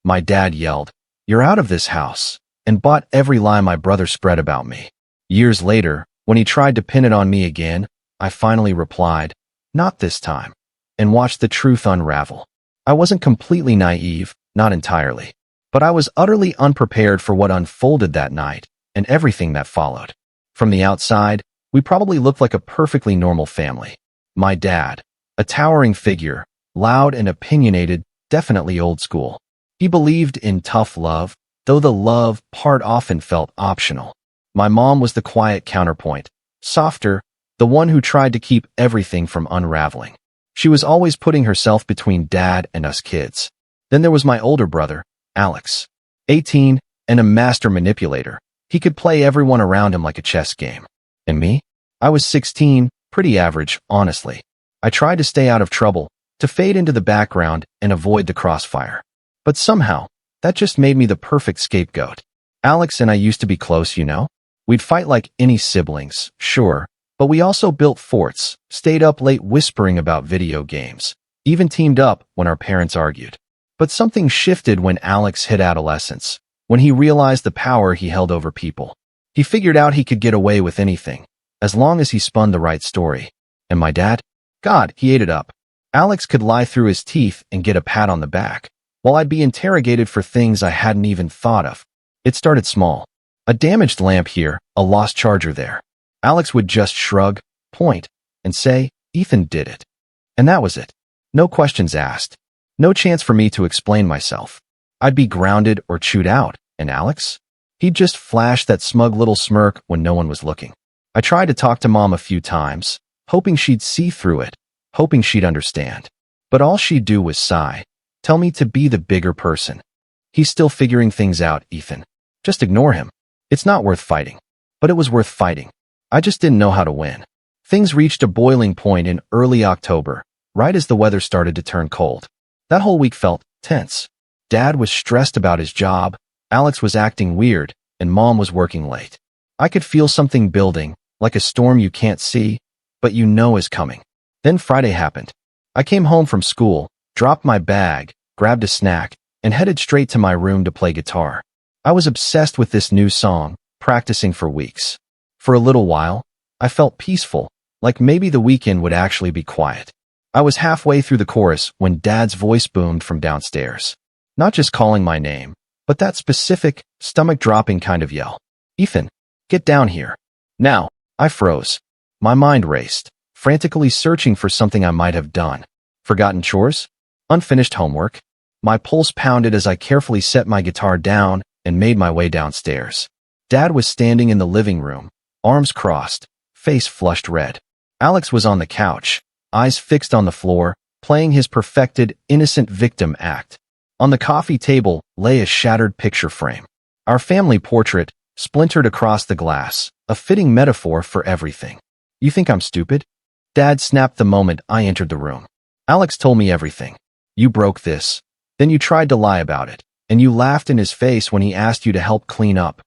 My dad yelled, "You're out of this house," and bought every lie my brother spread about me. Years later, when he tried to pin it on me again, I finally replied, "Not this time," and watched the truth unravel. I wasn't completely naive, not entirely, but I was utterly unprepared for what unfolded that night and everything that followed. From the outside, we probably looked like a perfectly normal family. My dad, a towering figure, loud and opinionated, definitely old school. He believed in tough love, though the love part often felt optional. My mom was the quiet counterpoint, softer, the one who tried to keep everything from unraveling. She was always putting herself between dad and us kids. Then there was my older brother, Alex. 18, and a master manipulator. He could play everyone around him like a chess game. And me? I was 16, pretty average, honestly. I tried to stay out of trouble, to fade into the background and avoid the crossfire. But somehow, that just made me the perfect scapegoat. Alex and I used to be close, you know? We'd fight like any siblings, sure, but we also built forts, stayed up late whispering about video games, even teamed up when our parents argued. But something shifted when Alex hit adolescence, when he realized the power he held over people. He figured out he could get away with anything, as long as he spun the right story. And my dad? God, he ate it up. Alex could lie through his teeth and get a pat on the back, while I'd be interrogated for things I hadn't even thought of. It started small. A damaged lamp here, a lost charger there. Alex would just shrug, point, and say, "Ethan did it." And that was it. No questions asked. No chance for me to explain myself. I'd be grounded or chewed out, and Alex? He'd just flash that smug little smirk when no one was looking. I tried to talk to Mom a few times, hoping she'd see through it, hoping she'd understand. But all she'd do was sigh, tell me to be the bigger person. "He's still figuring things out, Ethan. Just ignore him. It's not worth fighting." But it was worth fighting. I just didn't know how to win. Things reached a boiling point in early October, right as the weather started to turn cold. That whole week felt tense. Dad was stressed about his job, Alex was acting weird, and Mom was working late. I could feel something building, like a storm you can't see, but you know is coming. Then Friday happened. I came home from school, dropped my bag, grabbed a snack, and headed straight to my room to play guitar. I was obsessed with this new song, practicing for weeks. For a little while, I felt peaceful, like maybe the weekend would actually be quiet. I was halfway through the chorus when Dad's voice boomed from downstairs. Not just calling my name, but that specific, stomach-dropping kind of yell. "Ethan, get down here." Now, I froze. My mind raced, frantically searching for something I might have done. Forgotten chores? Unfinished homework? My pulse pounded as I carefully set my guitar down and made my way downstairs. Dad was standing in the living room, arms crossed, face flushed red. Alex was on the couch, eyes fixed on the floor, playing his perfected, innocent victim act. On the coffee table lay a shattered picture frame. Our family portrait, splintered across the glass, a fitting metaphor for everything. "You think I'm stupid?" Dad snapped the moment I entered the room. "Alex told me everything. You broke this. Then you tried to lie about it, and you laughed in his face when he asked you to help clean up."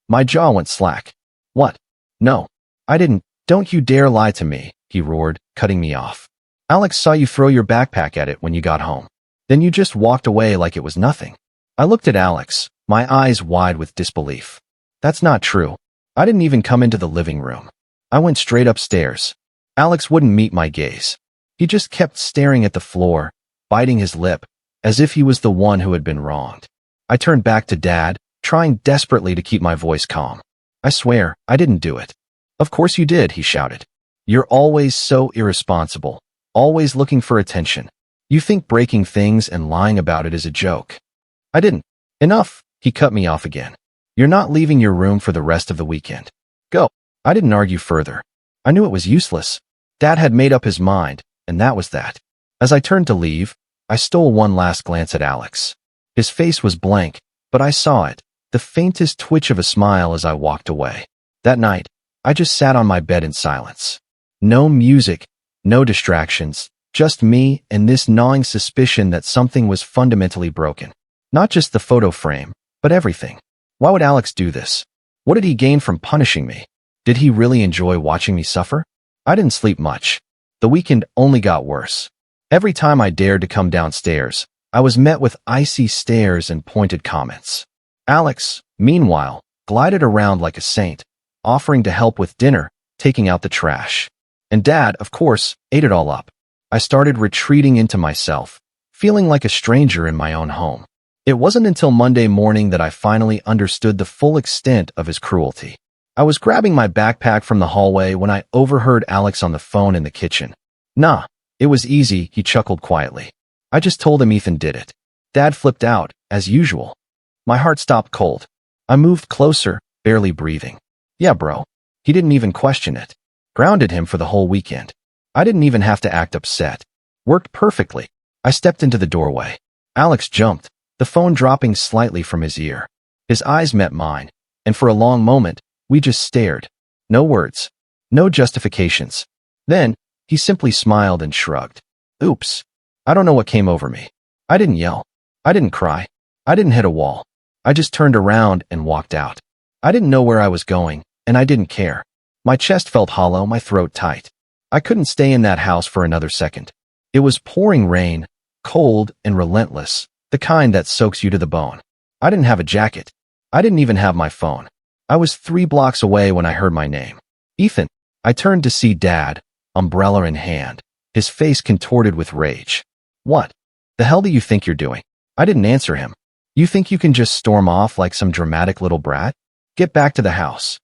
My jaw went slack. "What? No, I didn't. Don't you dare lie to me," he roared, cutting me off. "Alex saw you throw your backpack at it when you got home. Then you just walked away like it was nothing." I looked at Alex, my eyes wide with disbelief. "That's not true. I didn't even come into the living room. I went straight upstairs." Alex wouldn't meet my gaze. He just kept staring at the floor, biting his lip, as if he was the one who had been wronged. I turned back to Dad, trying desperately to keep my voice calm. "I swear, I didn't do it." "Of course you did," he shouted. "You're always so irresponsible, always looking for attention. You think breaking things and lying about it is a joke." "I didn't." "Enough," he cut me off again. "You're not leaving your room for the rest of the weekend. Go." I didn't argue further. I knew it was useless. Dad had made up his mind, and that was that. As I turned to leave, I stole one last glance at Alex. His face was blank, but I saw it, the faintest twitch of a smile as I walked away. That night, I just sat on my bed in silence. No music, no distractions, just me and this gnawing suspicion that something was fundamentally broken. Not just the photo frame, but everything. Why would Alex do this? What did he gain from punishing me? Did he really enjoy watching me suffer? I didn't sleep much. The weekend only got worse. Every time I dared to come downstairs, I was met with icy stares and pointed comments. Alex, meanwhile, glided around like a saint, offering to help with dinner, taking out the trash. And Dad, of course, ate it all up. I started retreating into myself, feeling like a stranger in my own home. It wasn't until Monday morning that I finally understood the full extent of his cruelty. I was grabbing my backpack from the hallway when I overheard Alex on the phone in the kitchen. Nah, it was easy, he chuckled quietly. I just told him Ethan did it. Dad flipped out, as usual. My heart stopped cold. I moved closer, barely breathing. Yeah, bro. He didn't even question it. Grounded him for the whole weekend. I didn't even have to act upset. Worked perfectly. I stepped into the doorway. Alex jumped, the phone dropping slightly from his ear. His eyes met mine, and for a long moment, we just stared. No words. No justifications. Then, he simply smiled and shrugged. Oops. I don't know what came over me. I didn't yell. I didn't cry. I didn't hit a wall. I just turned around and walked out. I didn't know where I was going, and I didn't care. My chest felt hollow, my throat tight. I couldn't stay in that house for another second. It was pouring rain, cold and relentless, the kind that soaks you to the bone. I didn't have a jacket. I didn't even have my phone. I was 3 blocks away when I heard my name. Ethan. I turned to see Dad, umbrella in hand, his face contorted with rage. What the hell do you think you're doing? I didn't answer him. You think you can just storm off like some dramatic little brat? Get back to the house.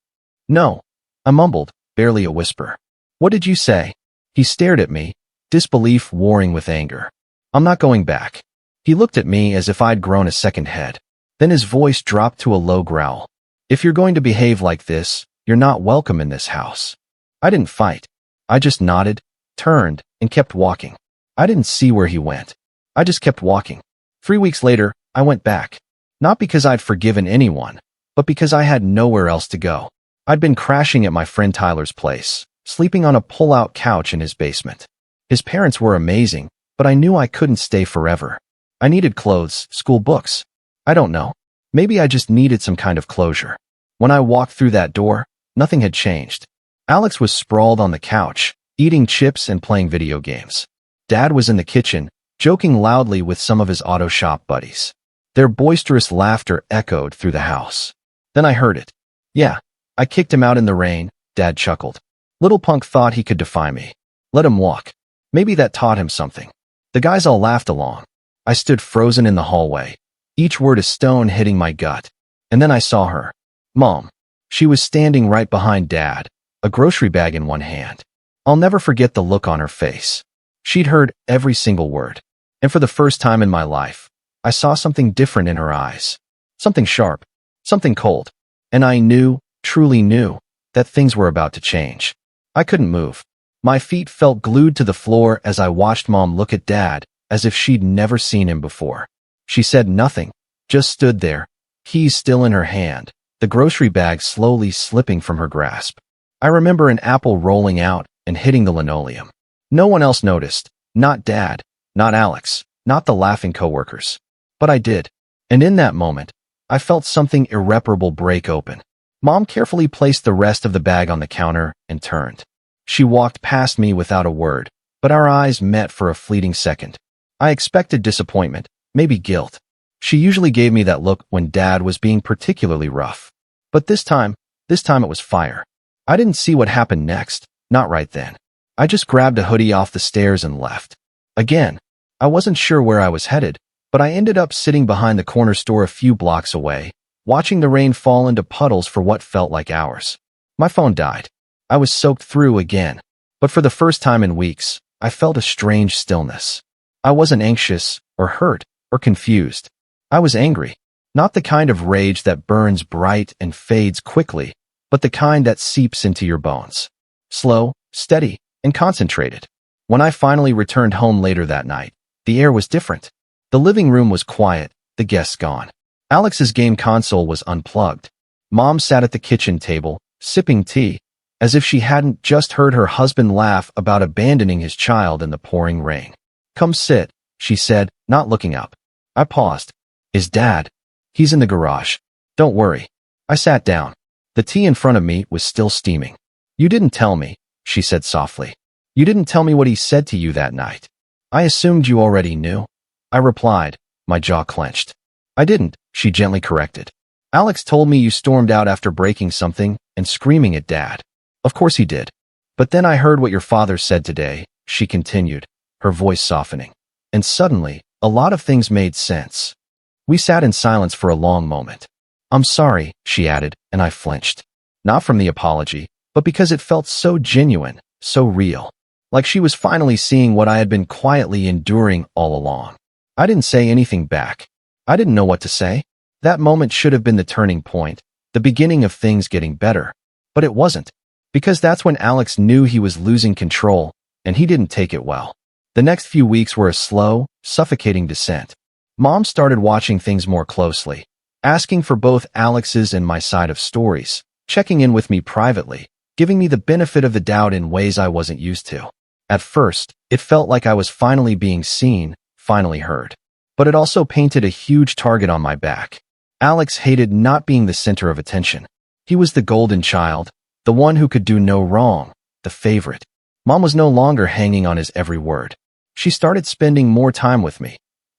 No. I mumbled, barely a whisper. What did you say? He stared at me, disbelief warring with anger. I'm not going back. He looked at me as if I'd grown a second head. Then his voice dropped to a low growl. If you're going to behave like this, you're not welcome in this house. I didn't fight. I just nodded, turned, and kept walking. I didn't see where he went. I just kept walking. 3 weeks later, I went back. Not because I'd forgiven anyone, but because I had nowhere else to go. I'd been crashing at my friend Tyler's place, sleeping on a pull-out couch in his basement. His parents were amazing, but I knew I couldn't stay forever. I needed clothes, school books. I don't know. Maybe I just needed some kind of closure. When I walked through that door, nothing had changed. Alex was sprawled on the couch, eating chips and playing video games. Dad was in the kitchen, joking loudly with some of his auto shop buddies. Their boisterous laughter echoed through the house. Then I heard it. Yeah, I kicked him out in the rain, Dad chuckled. Little punk thought he could defy me. Let him walk. Maybe that taught him something. The guys all laughed along. I stood frozen in the hallway, each word a stone hitting my gut. And then I saw her. Mom. She was standing right behind Dad, a grocery bag in one hand. I'll never forget the look on her face. She'd heard every single word. And for the first time in my life, I saw something different in her eyes. Something sharp. Something cold. And I knew, truly knew, that things were about to change. I couldn't move. My feet felt glued to the floor as I watched Mom look at Dad as if she'd never seen him before. She said nothing, just stood there, keys still in her hand, the grocery bag slowly slipping from her grasp. I remember an apple rolling out and hitting the linoleum. No one else noticed, not Dad, not Alex, not the laughing coworkers. But I did. And in that moment, I felt something irreparable break open. Mom carefully placed the rest of the bag on the counter and turned. She walked past me without a word, but our eyes met for a fleeting second. I expected disappointment, maybe guilt. She usually gave me that look when Dad was being particularly rough. But this time it was fire. I didn't see what happened next, not right then. I just grabbed a hoodie off the stairs and left. Again, I wasn't sure where I was headed, but I ended up sitting behind the corner store a few blocks away, watching the rain fall into puddles for what felt like hours. My phone died. I was soaked through again, but for the first time in weeks, I felt a strange stillness. I wasn't anxious, or hurt, or confused. I was angry. Not the kind of rage that burns bright and fades quickly, but the kind that seeps into your bones. Slow, steady, and concentrated. When I finally returned home later that night, the air was different. The living room was quiet, the guests gone. Alex's game console was unplugged. Mom sat at the kitchen table, sipping tea, as if she hadn't just heard her husband laugh about abandoning his child in the pouring rain. Come sit, she said, not looking up. I paused. Is Dad? He's in the garage. Don't worry. I sat down. The tea in front of me was still steaming. You didn't tell me, she said softly. You didn't tell me what he said to you that night. I assumed you already knew. I replied, My jaw clenched. I didn't, she gently corrected. Alex told me you stormed out after breaking something and screaming at Dad. Of course he did. But then I heard what your father said today, she continued, her voice softening. And suddenly, a lot of things made sense. We sat in silence for a long moment. I'm sorry, she added, and I flinched. Not from the apology, but because it felt so genuine, so real. Like she was finally seeing what I had been quietly enduring all along. I didn't say anything back. I didn't know what to say. That moment should have been the turning point, the beginning of things getting better. But it wasn't. Because that's when Alex knew he was losing control, and he didn't take it well. The next few weeks were a slow, suffocating descent. Mom started watching things more closely, asking for both Alex's and my side of stories, checking in with me privately, giving me the benefit of the doubt in ways I wasn't used to. At first, it felt like I was finally being seen, finally heard. But it also painted a huge target on my back. Alex hated not being the center of attention. He was the golden child, the one who could do no wrong, the favorite. Mom was no longer hanging on his every word. She started spending more time with me,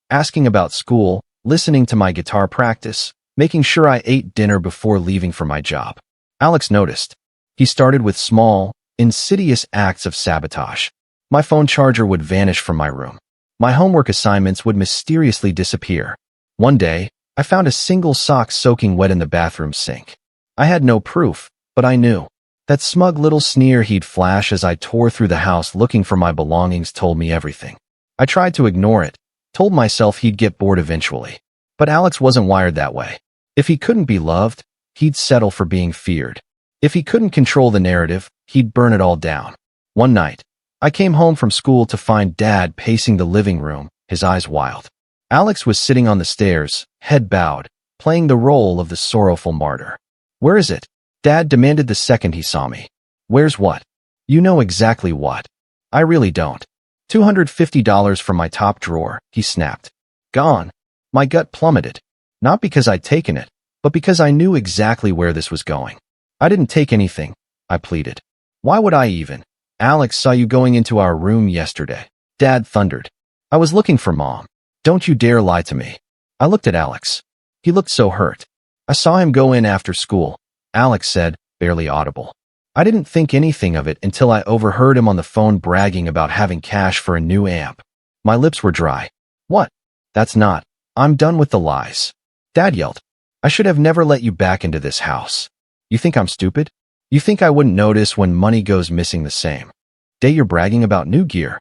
asking about school, listening to my guitar practice, making sure I ate dinner before leaving for my job. Alex noticed. He started with small, insidious acts of sabotage. My phone charger would vanish from my room. My homework assignments would mysteriously disappear. One day, I found a single sock soaking wet in the bathroom sink. I had no proof, but I knew. That smug little sneer he'd flash as I tore through the house looking for my belongings told me everything. I tried to ignore it, told myself he'd get bored eventually. But Alex wasn't wired that way. If he couldn't be loved, he'd settle for being feared. If he couldn't control the narrative, he'd burn it all down. One night, I came home from school to find Dad pacing the living room, his eyes wild. Alex was sitting on the stairs, head bowed, playing the role of the sorrowful martyr. Where is it? Dad demanded the second he saw me. Where's what? You know exactly what. I really don't. $250 from my top drawer, he snapped. Gone. My gut plummeted. Not because I'd taken it, but because I knew exactly where this was going. I didn't take anything, I pleaded. Why would I even? Alex saw you going into our room yesterday. Dad thundered. I was looking for Mom. Don't you dare lie to me. I looked at Alex. He looked so hurt. I saw him go in after school, Alex said, barely audible. I didn't think anything of it until I overheard him on the phone bragging about having cash for a new amp. My lips were dry. What? That's not. I'm done with the lies. Dad yelled. I should have never let you back into this house. You think I'm stupid? You think I wouldn't notice when money goes missing the same day you're bragging about new gear?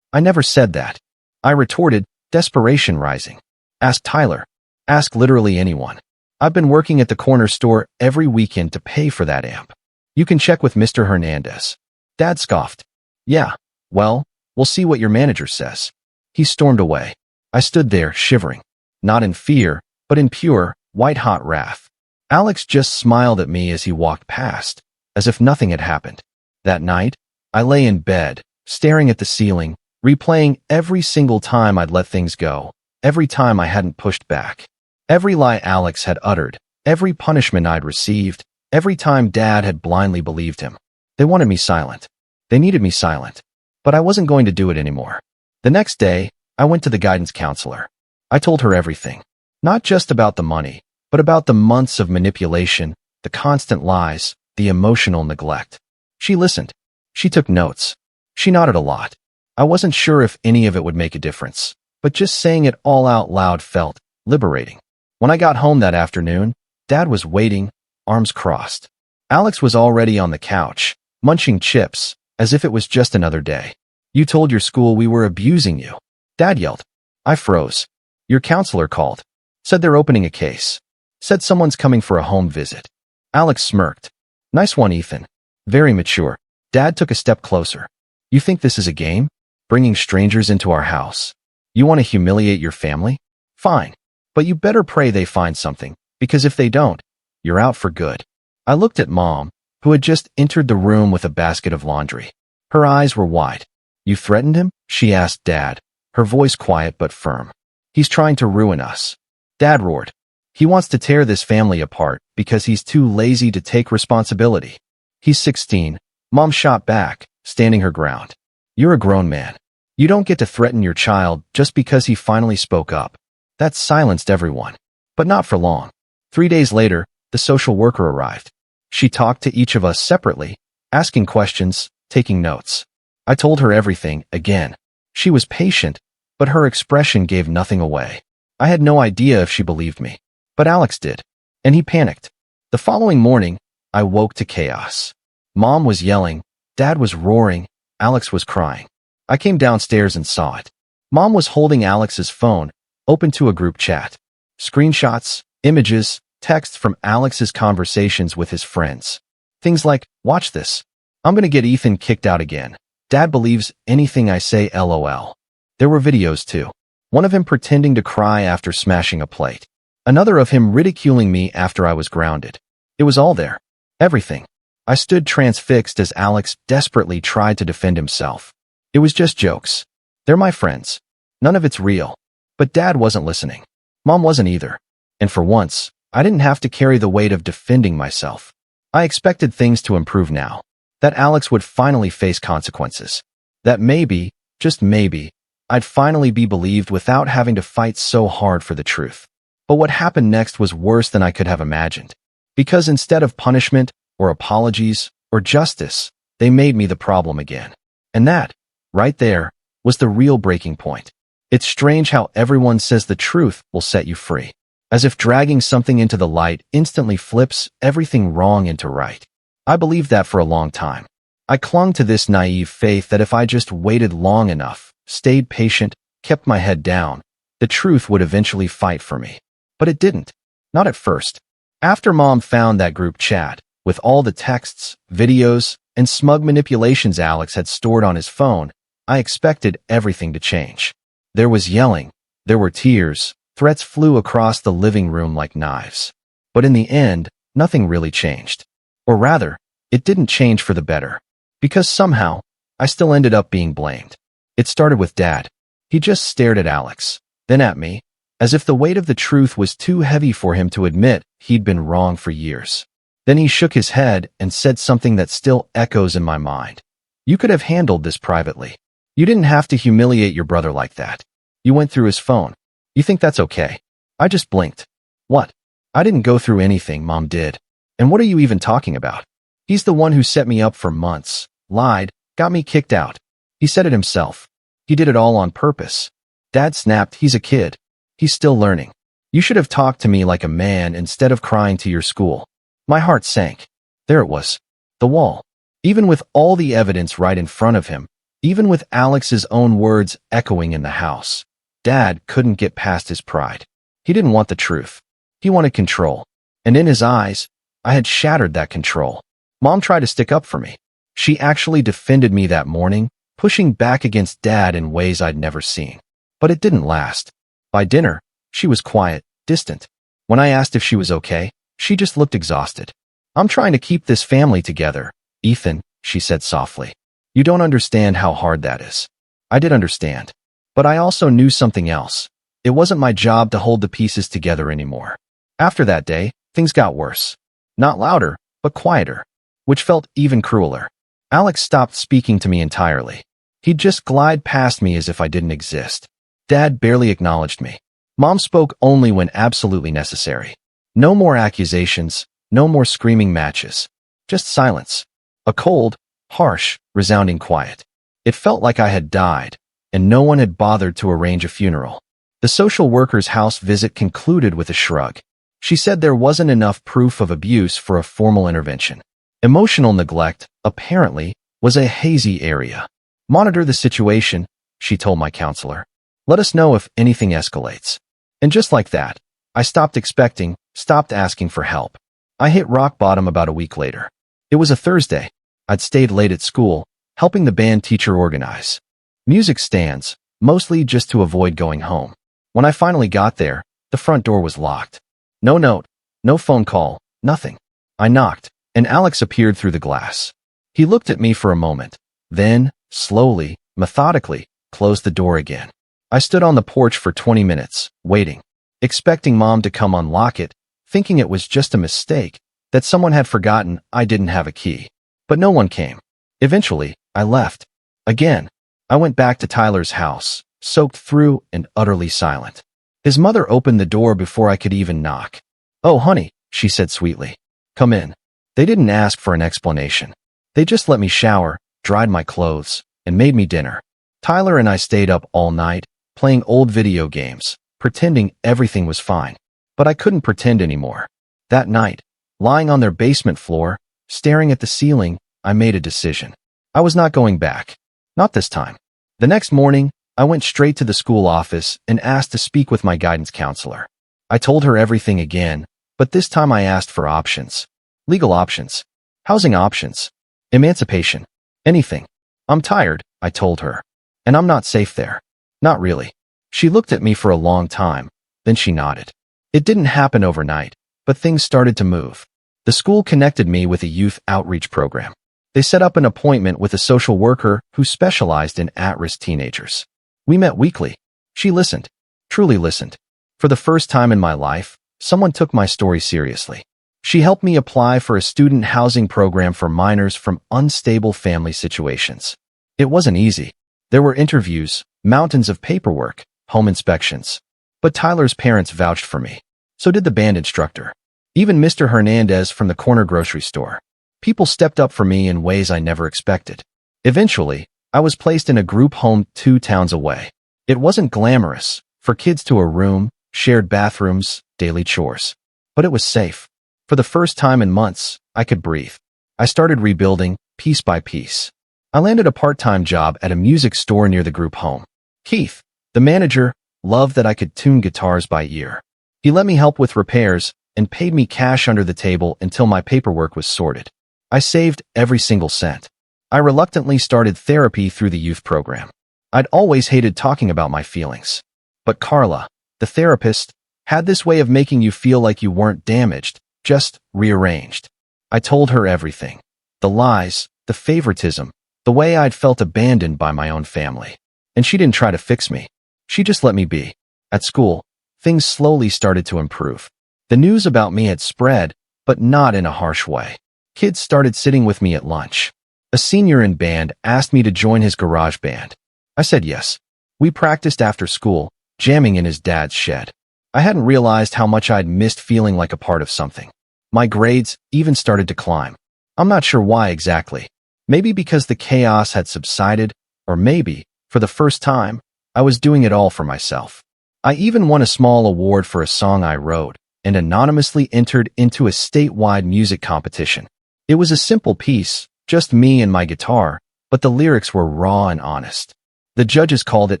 I never said that. I retorted, desperation rising. Ask Tyler. Ask literally anyone. I've been working at the corner store every weekend to pay for that amp. You can check with Mr. Hernandez. Dad scoffed. Yeah, well, we'll see what your manager says. He stormed away. I stood there, shivering. Not in fear, but in pure, white-hot wrath. Alex just smiled at me as he walked past, as if nothing had happened. That night, I lay in bed, staring at the ceiling, replaying every single time I'd let things go, every time I hadn't pushed back. Every lie Alex had uttered, every punishment I'd received, every time Dad had blindly believed him. They wanted me silent. They needed me silent. But I wasn't going to do it anymore. The next day, I went to the guidance counselor. I told her everything. Not just about the money, but about the months of manipulation, the constant lies, the emotional neglect. She listened. She took notes. She nodded a lot. I wasn't sure if any of it would make a difference, but just saying it all out loud felt liberating. When I got home that afternoon, Dad was waiting, arms crossed. Alex was already on the couch, munching chips, as if it was just another day. You told your school we were abusing you. Dad yelled. I froze. Your counselor called. Said they're opening a case. Said someone's coming for a home visit. Alex smirked. Nice one, Ethan. Very mature. Dad took a step closer. You think this is a game? Bringing strangers into our house? You want to humiliate your family? Fine. But you better pray they find something, because if they don't, you're out for good. I looked at Mom, who had just entered the room with a basket of laundry. Her eyes were wide. You threatened him? She asked Dad, her voice quiet but firm. He's trying to ruin us. Dad roared. He wants to tear this family apart because he's too lazy to take responsibility. He's 16. Mom shot back, standing her ground. You're a grown man. You don't get to threaten your child just because he finally spoke up. That silenced everyone. But not for long. 3 days later, the social worker arrived. She talked to each of us separately, asking questions, taking notes. I told her everything, again. She was patient, but her expression gave nothing away. I had no idea if she believed me. But Alex did. And he panicked. The following morning, I woke to chaos. Mom was yelling, Dad was roaring, Alex was crying. I came downstairs and saw it. Mom was holding Alex's phone, open to a group chat. Screenshots, images, texts from Alex's conversations with his friends. Things like, watch this. I'm gonna get Ethan kicked out again. Dad believes anything I say, LOL. There were videos too. One of him pretending to cry after smashing a plate. Another of him ridiculing me after I was grounded. It was all there. Everything. I stood transfixed as Alex desperately tried to defend himself. It was just jokes. They're my friends. None of it's real. But Dad wasn't listening. Mom wasn't either. And for once, I didn't have to carry the weight of defending myself. I expected things to improve now. That Alex would finally face consequences. That maybe, just maybe, I'd finally be believed without having to fight so hard for the truth. But what happened next was worse than I could have imagined. Because instead of punishment, or apologies, or justice, they made me the problem again. And that, right there, was the real breaking point. It's strange how everyone says the truth will set you free. As if dragging something into the light instantly flips everything wrong into right. I believed that for a long time. I clung to this naive faith that if I just waited long enough, stayed patient, kept my head down, the truth would eventually fight for me. But it didn't. Not at first. After Mom found that group chat, with all the texts, videos, and smug manipulations Alex had stored on his phone, I expected everything to change. There was yelling. There were tears. Threats flew across the living room like knives. But in the end, nothing really changed. Or rather, it didn't change for the better. Because somehow, I still ended up being blamed. It started with Dad. He just stared at Alex, then at me, as if the weight of the truth was too heavy for him to admit he'd been wrong for years. Then he shook his head and said something that still echoes in my mind. You could have handled this privately. You didn't have to humiliate your brother like that. You went through his phone. You think that's okay? I just blinked. What? I didn't go through anything, Mom did. And what are you even talking about? He's the one who set me up for months, lied, got me kicked out. He said it himself. He did it all on purpose. Dad snapped, he's a kid. He's still learning. You should have talked to me like a man instead of crying to your school. My heart sank. There it was. The wall. Even with all the evidence right in front of him, even with Alex's own words echoing in the house, Dad couldn't get past his pride. He didn't want the truth. He wanted control. And in his eyes, I had shattered that control. Mom tried to stick up for me. She actually defended me that morning, pushing back against Dad in ways I'd never seen. But it didn't last. By dinner, she was quiet, distant. When I asked if she was okay, she just looked exhausted. I'm trying to keep this family together, Ethan, she said softly. You don't understand how hard that is. I did understand. But I also knew something else. It wasn't my job to hold the pieces together anymore. After that day, things got worse. Not louder, but quieter. Which felt even crueler. Alex stopped speaking to me entirely. He'd just glide past me as if I didn't exist. Dad barely acknowledged me. Mom spoke only when absolutely necessary. No more accusations, no more screaming matches. Just silence. A cold, harsh, resounding quiet. It felt like I had died, and no one had bothered to arrange a funeral. The social worker's house visit concluded with a shrug. She said there wasn't enough proof of abuse for a formal intervention. Emotional neglect, apparently, was a hazy area. Monitor the situation, she told my counselor. Let us know if anything escalates. And just like that, I stopped expecting, stopped asking for help. I hit rock bottom about a week later. It was a Thursday. I'd stayed late at school, helping the band teacher organize music stands, mostly just to avoid going home. When I finally got there, the front door was locked. No note, no phone call, nothing. I knocked, and Alex appeared through the glass. He looked at me for a moment, then, slowly, methodically, closed the door again. I stood on the porch for 20 minutes, waiting, expecting Mom to come unlock it, thinking it was just a mistake, that someone had forgotten I didn't have a key. But no one came. Eventually, I left. Again, I went back to Tyler's house, soaked through and utterly silent. His mother opened the door before I could even knock. "Oh, honey," she said sweetly. "Come in." They didn't ask for an explanation. They just let me shower, dried my clothes, and made me dinner. Tyler and I stayed up all night, playing old video games, pretending everything was fine. But I couldn't pretend anymore. That night, lying on their basement floor, staring at the ceiling, I made a decision. I was not going back. Not this time. The next morning, I went straight to the school office and asked to speak with my guidance counselor. I told her everything again, but this time I asked for options. Legal options. Housing options. Emancipation. Anything. "I'm tired," I told her. "And I'm not safe there." "Not really." She looked at me for a long time, then she nodded. It didn't happen overnight, but things started to move. The school connected me with a youth outreach program. They set up an appointment with a social worker who specialized in at-risk teenagers. We met weekly. She listened. Truly listened. For the first time in my life, someone took my story seriously. She helped me apply for a student housing program for minors from unstable family situations. It wasn't easy. There were interviews, mountains of paperwork, home inspections. But Tyler's parents vouched for me. So did the band instructor. Even Mr. Hernandez from the corner grocery store. People stepped up for me in ways I never expected. Eventually, I was placed in a group home 2 towns away. It wasn't glamorous, for kids to a room, shared bathrooms, daily chores. But it was safe. For the first time in months, I could breathe. I started rebuilding, piece by piece. I landed a part-time job at a music store near the group home. Keith, the manager, loved that I could tune guitars by ear. He let me help with repairs and paid me cash under the table until my paperwork was sorted. I saved every single cent. I reluctantly started therapy through the youth program. I'd always hated talking about my feelings. But Carla, the therapist, had this way of making you feel like you weren't damaged, just rearranged. I told her everything. The lies, the favoritism, the way I'd felt abandoned by my own family. And she didn't try to fix me. She just let me be. At school, things slowly started to improve. The news about me had spread, but not in a harsh way. Kids started sitting with me at lunch. A senior in band asked me to join his garage band. I said yes. We practiced after school, jamming in his dad's shed. I hadn't realized how much I'd missed feeling like a part of something. My grades even started to climb. I'm not sure why exactly. Maybe because the chaos had subsided, or maybe, for the first time, I was doing it all for myself. I even won a small award for a song I wrote, and anonymously entered into a statewide music competition. It was a simple piece, just me and my guitar, but the lyrics were raw and honest. The judges called it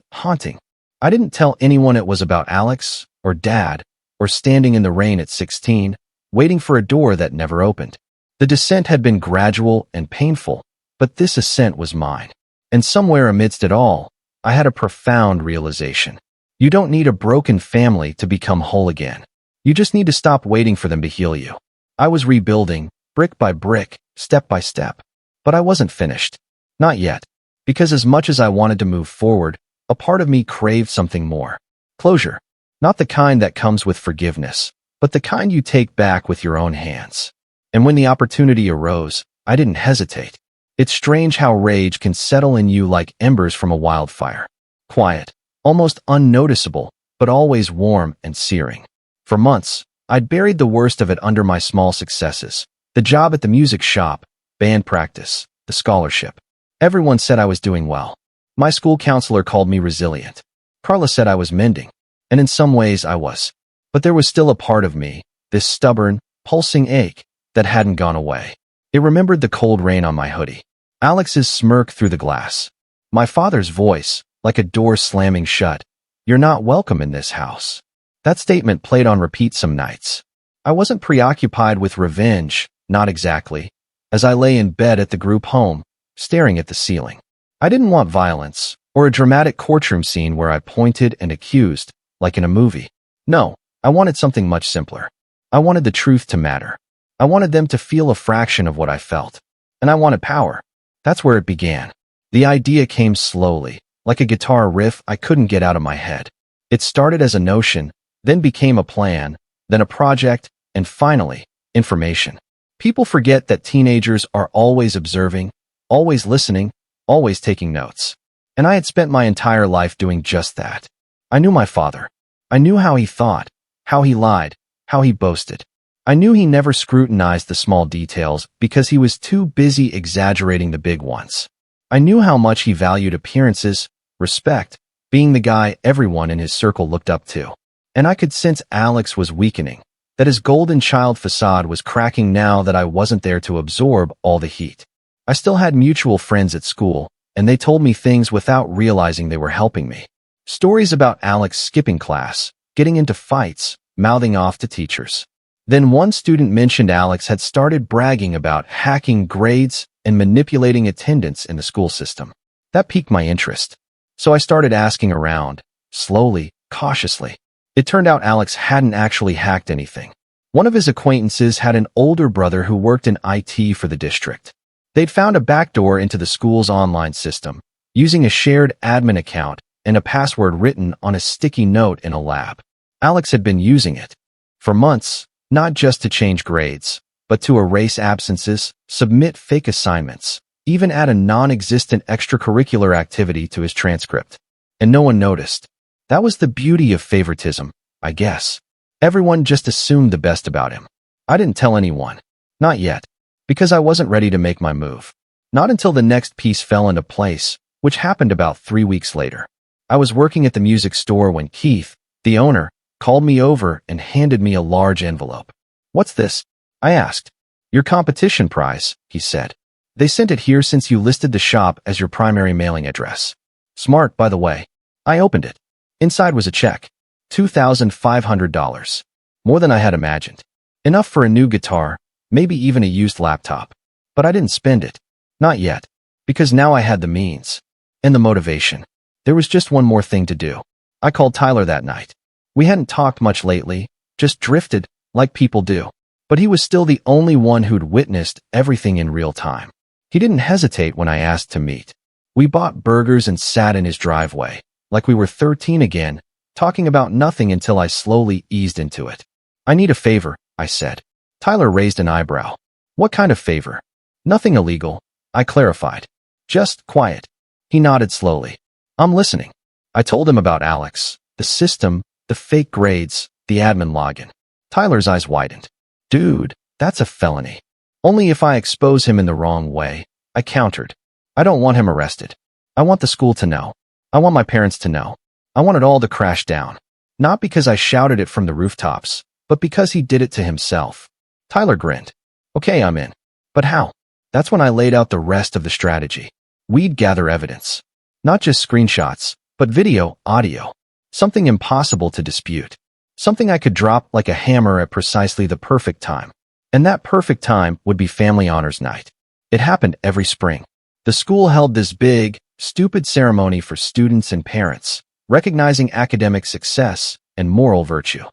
haunting. I didn't tell anyone it was about Alex, or Dad, or standing in the rain at 16, waiting for a door that never opened. The descent had been gradual and painful, but this ascent was mine. And somewhere amidst it all, I had a profound realization. You don't need a broken family to become whole again. You just need to stop waiting for them to heal you. I was rebuilding, brick by brick, step by step. But I wasn't finished. Not yet. Because as much as I wanted to move forward, a part of me craved something more. Closure. Not the kind that comes with forgiveness, but the kind you take back with your own hands. And when the opportunity arose, I didn't hesitate. It's strange how rage can settle in you like embers from a wildfire. Quiet, almost unnoticeable, but always warm and searing. For months, I'd buried the worst of it under my small successes. The job at the music shop, band practice, the scholarship. Everyone said I was doing well. My school counselor called me resilient. Carla said I was mending. And in some ways I was. But there was still a part of me, this stubborn, pulsing ache, that hadn't gone away. It remembered the cold rain on my hoodie. Alex's smirk through the glass. My father's voice, like a door slamming shut. "You're not welcome in this house." That statement played on repeat some nights. I wasn't preoccupied with revenge, not exactly, as I lay in bed at the group home, staring at the ceiling. I didn't want violence, or a dramatic courtroom scene where I pointed and accused, like in a movie. No, I wanted something much simpler. I wanted the truth to matter. I wanted them to feel a fraction of what I felt. And I wanted power. That's where it began. The idea came slowly, like a guitar riff I couldn't get out of my head. It started as a notion, then became a plan, then a project, and finally, information. People forget that teenagers are always observing, always listening, always taking notes. And I had spent my entire life doing just that. I knew my father. I knew how he thought, how he lied, how he boasted. I knew he never scrutinized the small details because he was too busy exaggerating the big ones. I knew how much he valued appearances, respect, being the guy everyone in his circle looked up to. And I could sense Alex was weakening, that his golden child facade was cracking now that I wasn't there to absorb all the heat. I still had mutual friends at school, and they told me things without realizing they were helping me. Stories about Alex skipping class, getting into fights, mouthing off to teachers. Then one student mentioned Alex had started bragging about hacking grades and manipulating attendance in the school system. That piqued my interest. So I started asking around, slowly, cautiously. It turned out Alex hadn't actually hacked anything. One of his acquaintances had an older brother who worked in IT for the district. They'd found a backdoor into the school's online system, using a shared admin account and a password written on a sticky note in a lab. Alex had been using it for months, not just to change grades, but to erase absences, submit fake assignments, even add a non-existent extracurricular activity to his transcript. And no one noticed. That was the beauty of favoritism, I guess. Everyone just assumed the best about him. I didn't tell anyone. Not yet. Because I wasn't ready to make my move. Not until the next piece fell into place, which happened about 3 weeks later. I was working at the music store when Keith, the owner, called me over and handed me a large envelope. "What's this?" I asked. "Your competition prize," he said. "They sent it here since you listed the shop as your primary mailing address." Smart, by the way. I opened it. Inside was a check. $2,500. More than I had imagined. Enough for a new guitar, maybe even a used laptop. But I didn't spend it. Not yet. Because now I had the means. And the motivation. There was just one more thing to do. I called Tyler that night. We hadn't talked much lately, just drifted, like people do. But he was still the only one who'd witnessed everything in real time. He didn't hesitate when I asked to meet. We bought burgers and sat in his driveway, like we were 13 again, talking about nothing until I slowly eased into it. "I need a favor," I said. Tyler raised an eyebrow. "What kind of favor?" "Nothing illegal," I clarified. "Just quiet." He nodded slowly. "I'm listening." I told him about Alex, the system, the fake grades, the admin login. Tyler's eyes widened. "Dude, that's a felony." "Only if I expose him in the wrong way," I countered. "I don't want him arrested. I want the school to know. I want my parents to know. I want it all to crash down. Not because I shouted it from the rooftops, but because he did it to himself." Tyler grinned. "Okay, I'm in. But how?" That's when I laid out the rest of the strategy. We'd gather evidence. Not just screenshots, but video, audio. Something impossible to dispute. Something I could drop like a hammer at precisely the perfect time. And that perfect time would be family honors night. It happened every spring. The school held this big, stupid ceremony for students and parents, recognizing academic success and moral virtue.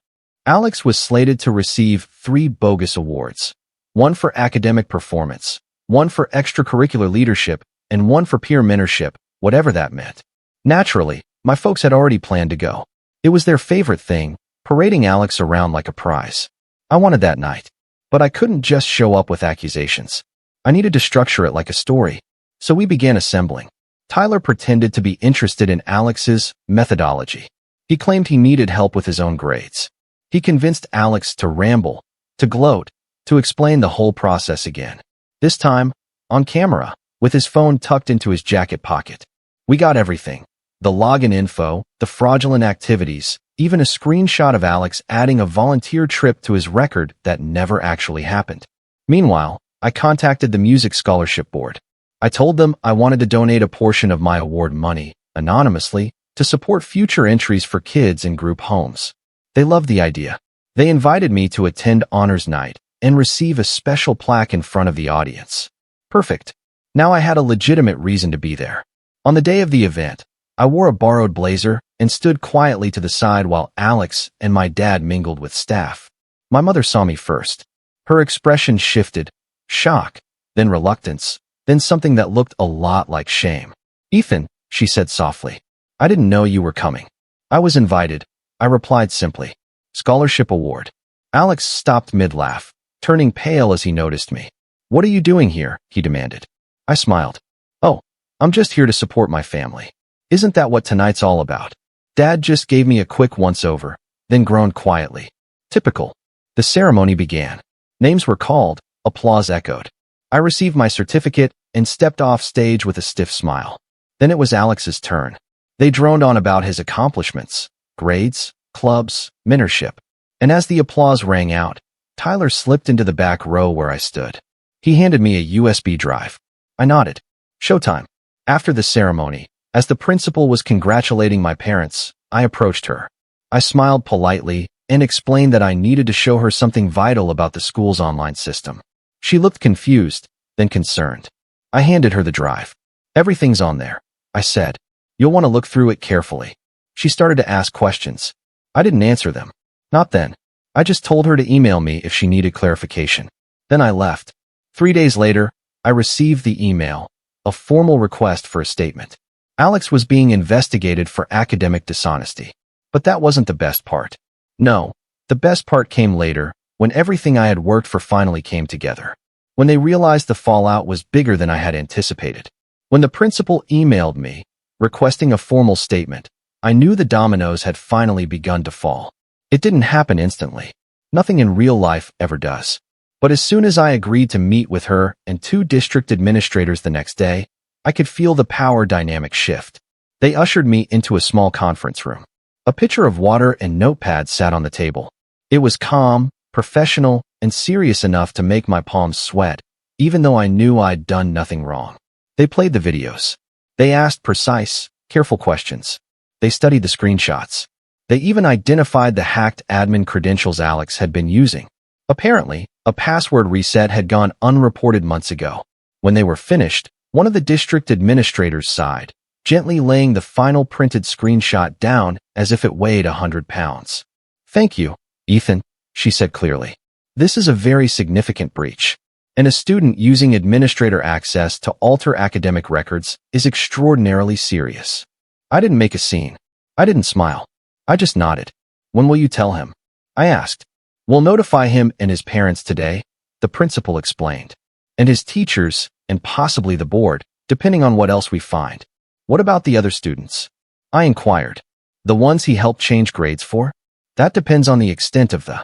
Alex was slated to receive 3 bogus awards. One for academic performance, one for extracurricular leadership, and one for peer mentorship, whatever that meant. Naturally, my folks had already planned to go. It was their favorite thing, parading Alex around like a prize. I wanted that night. But I couldn't just show up with accusations. I needed to structure it like a story. So we began assembling. Tyler pretended to be interested in Alex's methodology. He claimed he needed help with his own grades. He convinced Alex to ramble, to gloat, to explain the whole process again. This time, on camera, with his phone tucked into his jacket pocket. We got everything. The login info, the fraudulent activities, even a screenshot of Alex adding a volunteer trip to his record that never actually happened. Meanwhile, I contacted the Music Scholarship Board. I told them I wanted to donate a portion of my award money, anonymously, to support future entries for kids in group homes. They loved the idea. They invited me to attend honors night and receive a special plaque in front of the audience. Perfect. Now I had a legitimate reason to be there. On the day of the event, I wore a borrowed blazer and stood quietly to the side while Alex and my dad mingled with staff. My mother saw me first. Her expression shifted, shock, then reluctance, then something that looked a lot like shame. "Ethan," she said softly, "I didn't know you were coming." "I was invited," I replied simply. "Scholarship award." Alex stopped mid-laugh, turning pale as he noticed me. "What are you doing here?" he demanded. I smiled. "Oh, I'm just here to support my family. Isn't that what tonight's all about?" Dad just gave me a quick once-over, then groaned quietly. Typical. The ceremony began. Names were called, applause echoed. I received my certificate and stepped off stage with a stiff smile. Then it was Alex's turn. They droned on about his accomplishments, grades, clubs, mentorship. And as the applause rang out, Tyler slipped into the back row where I stood. He handed me a USB drive. I nodded. Showtime. After the ceremony, as the principal was congratulating my parents, I approached her. I smiled politely and explained that I needed to show her something vital about the school's online system. She looked confused, then concerned. I handed her the drive. Everything's on there, I said. You'll want to look through it carefully. She started to ask questions. I didn't answer them. Not then. I just told her to email me if she needed clarification. Then I left. 3 days later, I received the email, a formal request for a statement. Alex was being investigated for academic dishonesty. But that wasn't the best part. No, the best part came later, when everything I had worked for finally came together. When they realized the fallout was bigger than I had anticipated. When the principal emailed me, requesting a formal statement, I knew the dominoes had finally begun to fall. It didn't happen instantly. Nothing in real life ever does. But as soon as I agreed to meet with her and 2 district administrators the next day, I could feel the power dynamic shift. They ushered me into a small conference room. A pitcher of water and notepads sat on the table. It was calm, professional, and serious enough to make my palms sweat, even though I knew I'd done nothing wrong. They played the videos. They asked precise, careful questions. They studied the screenshots. They even identified the hacked admin credentials Alex had been using. Apparently, a password reset had gone unreported months ago. When they were finished, one of the district administrators sighed, gently laying the final printed screenshot down as if it weighed 100 pounds. Thank you, Ethan, she said clearly. This is a very significant breach. And a student using administrator access to alter academic records is extraordinarily serious. I didn't make a scene. I didn't smile. I just nodded. When will you tell him? I asked. We'll notify him and his parents today, the principal explained. And his teachers, and possibly the board, depending on what else we find. What about the other students? I inquired. The ones he helped change grades for? That depends on the extent of the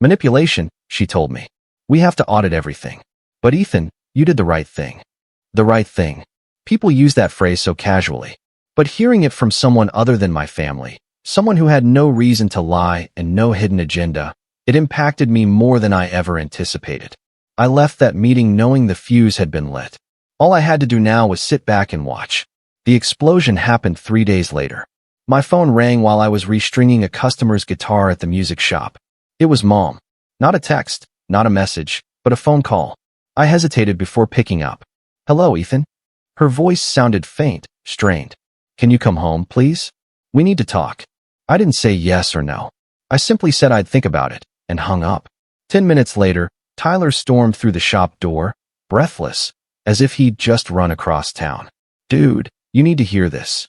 manipulation, she told me. We have to audit everything. But Ethan, you did the right thing. The right thing. People use that phrase so casually. But hearing it from someone other than my family, someone who had no reason to lie and no hidden agenda, it impacted me more than I ever anticipated. I left that meeting knowing the fuse had been lit. All I had to do now was sit back and watch. The explosion happened 3 days later. My phone rang while I was restringing a customer's guitar at the music shop. It was Mom. Not a text, not a message, but a phone call. I hesitated before picking up. Hello, Ethan. Her voice sounded faint, strained. Can you come home, please? We need to talk. I didn't say yes or no. I simply said I'd think about it, and hung up. 10 minutes later, Tyler stormed through the shop door, breathless, as if he'd just run across town. Dude, you need to hear this.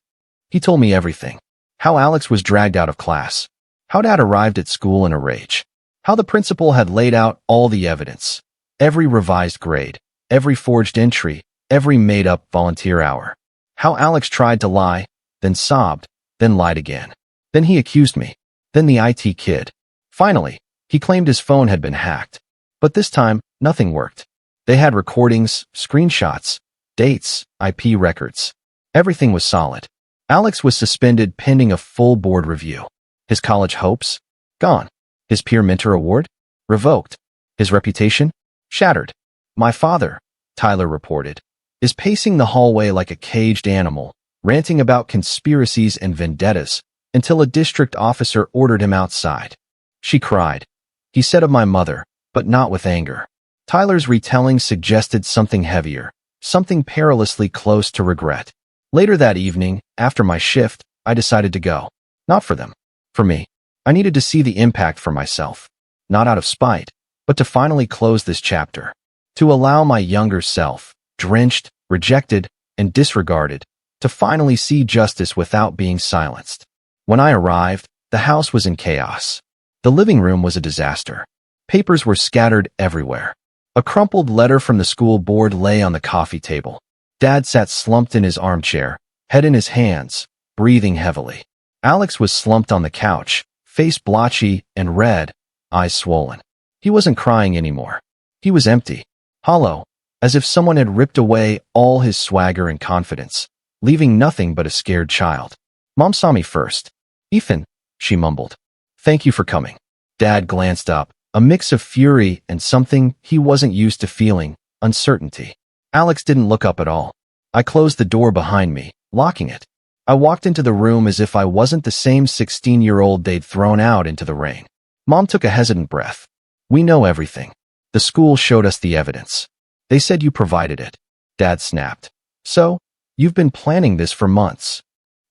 He told me everything. How Alex was dragged out of class. How Dad arrived at school in a rage. How the principal had laid out all the evidence. Every revised grade, every forged entry, every made-up volunteer hour. How Alex tried to lie, then sobbed, then lied again. Then he accused me. Then the IT kid. Finally, he claimed his phone had been hacked. But this time, nothing worked. They had recordings, screenshots, dates, IP records. Everything was solid. Alex was suspended pending a full board review. His college hopes? Gone. His peer mentor award? Revoked. His reputation? Shattered. My father, Tyler reported, is pacing the hallway like a caged animal, ranting about conspiracies and vendettas, until a district officer ordered him outside. She cried. He said of my mother, but not with anger. Tyler's retelling suggested something heavier, something perilously close to regret. Later that evening, after my shift, I decided to go. Not for them. For me. I needed to see the impact for myself. Not out of spite, but to finally close this chapter. To allow my younger self, drenched, rejected, and disregarded, to finally see justice without being silenced. When I arrived, the house was in chaos. The living room was a disaster. Papers were scattered everywhere. A crumpled letter from the school board lay on the coffee table. Dad sat slumped in his armchair, head in his hands, breathing heavily. Alex was slumped on the couch, face blotchy and red, eyes swollen. He wasn't crying anymore. He was empty, hollow, as if someone had ripped away all his swagger and confidence, leaving nothing but a scared child. Mom saw me first. "Ethan," she mumbled. "Thank you for coming." Dad glanced up, a mix of fury and something he wasn't used to feeling, uncertainty. Alex didn't look up at all. I closed the door behind me, locking it. I walked into the room as if I wasn't the same 16-year-old they'd thrown out into the rain. Mom took a hesitant breath. "We know everything. The school showed us the evidence. They said you provided it." Dad snapped. "So, you've been planning this for months."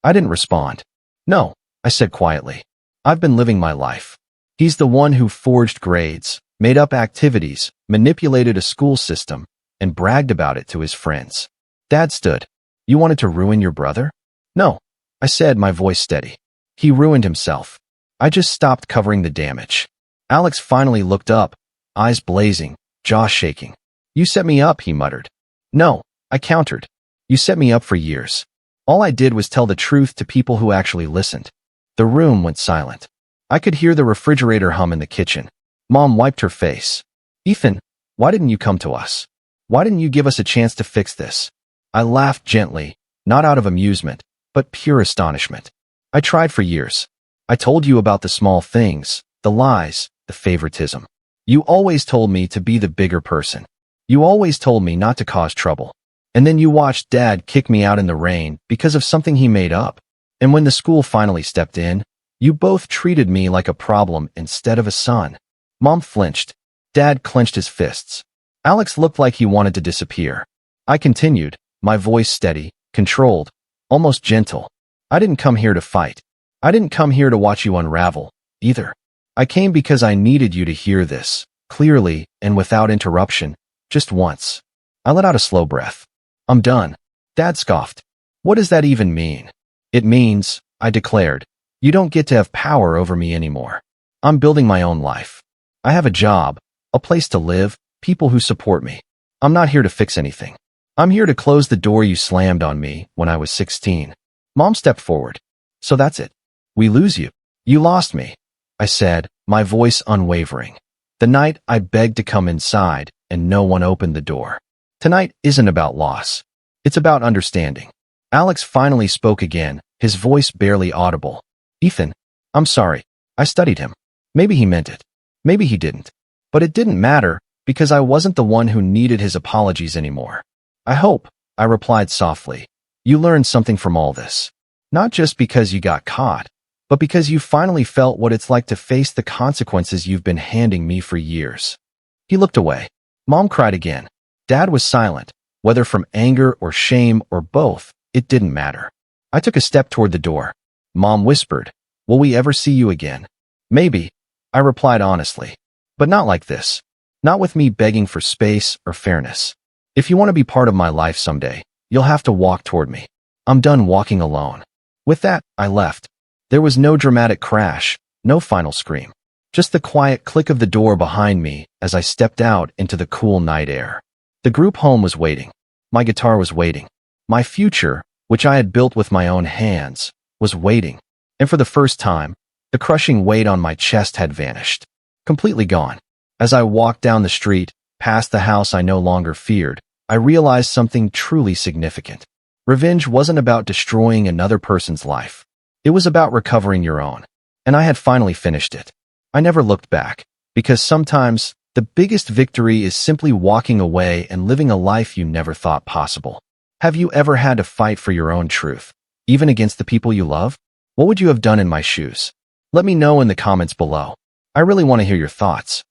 I didn't respond. "No," I said quietly. "I've been living my life." He's the one who forged grades, made up activities, manipulated a school system, and bragged about it to his friends. Dad stood. "You wanted to ruin your brother?" "No," I said, my voice steady. "He ruined himself. I just stopped covering the damage." Alex finally looked up, eyes blazing, jaw shaking. "You set me up," he muttered. "No," I countered. "You set me up for years. All I did was tell the truth to people who actually listened." The room went silent. I could hear the refrigerator hum in the kitchen. Mom wiped her face. "Ethan, why didn't you come to us? Why didn't you give us a chance to fix this?" I laughed gently, not out of amusement, but pure astonishment. "I tried for years. I told you about the small things, the lies, the favoritism. You always told me to be the bigger person. You always told me not to cause trouble. And then you watched Dad kick me out in the rain because of something he made up. And when the school finally stepped in, you both treated me like a problem instead of a son." Mom flinched. Dad clenched his fists. Alex looked like he wanted to disappear. I continued, my voice steady, controlled, almost gentle. "I didn't come here to fight. I didn't come here to watch you unravel, either. I came because I needed you to hear this, clearly and without interruption, just once." I let out a slow breath. "I'm done." Dad scoffed. "What does that even mean?" "It means," I declared, "you don't get to have power over me anymore. I'm building my own life. I have a job, a place to live, people who support me. I'm not here to fix anything. I'm here to close the door you slammed on me when I was 16. Mom stepped forward. "So that's it. We lose you. You lost me," I said, my voice unwavering. "The night I begged to come inside and no one opened the door. Tonight isn't about loss. It's about understanding." Alex finally spoke again, his voice barely audible. "Ethan, I'm sorry. I studied him. Maybe he meant it. Maybe he didn't. But it didn't matter because I wasn't the one who needed his apologies anymore. I hope," I replied softly, "you learned something from all this. Not just because you got caught, but because you finally felt what it's like to face the consequences you've been handing me for years." He looked away. Mom cried again. Dad was silent. Whether from anger or shame or both, it didn't matter. I took a step toward the door. Mom whispered, "Will we ever see you again?" "Maybe," I replied honestly. "But not like this. Not with me begging for space or fairness. If you want to be part of my life someday, you'll have to walk toward me. I'm done walking alone." With that, I left. There was no dramatic crash, no final scream. Just the quiet click of the door behind me as I stepped out into the cool night air. The group home was waiting. My guitar was waiting. My future, which I had built with my own hands, was waiting. And for the first time, the crushing weight on my chest had vanished. Completely gone. As I walked down the street, past the house I no longer feared, I realized something truly significant. Revenge wasn't about destroying another person's life. It was about recovering your own. And I had finally finished it. I never looked back, because sometimes the biggest victory is simply walking away and living a life you never thought possible. Have you ever had to fight for your own truth, even against the people you love? What would you have done in my shoes? Let me know in the comments below. I really want to hear your thoughts.